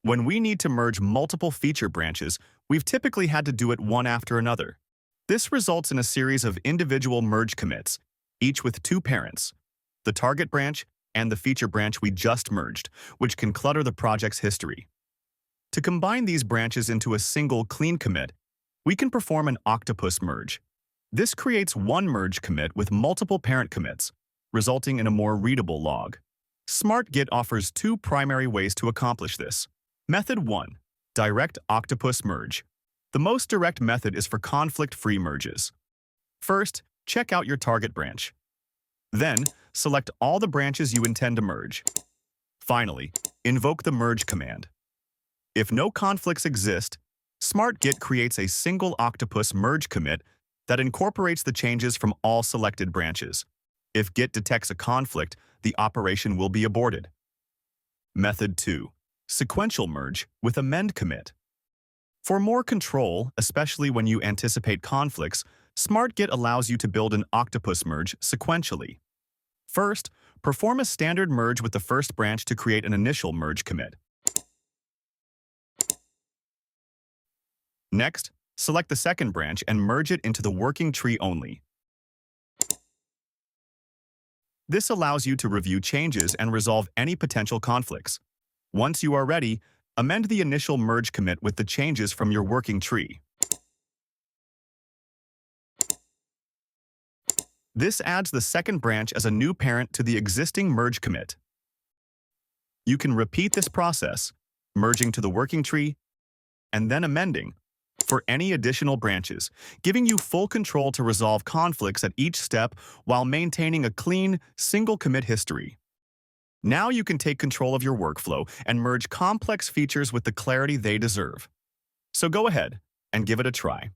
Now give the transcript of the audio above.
When we need to merge multiple feature branches, we've typically had to do it one after another. This results in a series of individual merge commits, each with two parents, the target branch and the feature branch we just merged, which can clutter the project's history. To combine these branches into a single clean commit, we can perform an Octopus Merge. This creates one merge commit with multiple parent commits, resulting in a more readable log. SmartGit offers two primary ways to accomplish this. Method 1. Direct Octopus Merge. The most direct method is for conflict-free merges. First, check out your target branch. Then, select all the branches you intend to merge. Finally, invoke the merge command. If no conflicts exist, SmartGit creates a single Octopus Merge commit that incorporates the changes from all selected branches. If Git detects a conflict, the operation will be aborted. Method 2. Sequential Merge with amend commit. For more control, especially when you anticipate conflicts, SmartGit allows you to build an Octopus Merge sequentially. First, perform a standard merge with the first branch to create an initial merge commit. Next, select the second branch and merge it into the working tree only. This allows you to review changes and resolve any potential conflicts. Once you are ready, amend the initial merge commit with the changes from your working tree. This adds the second branch as a new parent to the existing merge commit. You can repeat this process, merging to the working tree, and then amending for any additional branches, giving you full control to resolve conflicts at each step while maintaining a clean, single commit history. Now you can take control of your workflow and merge complex features with the clarity they deserve. So go ahead and give it a try.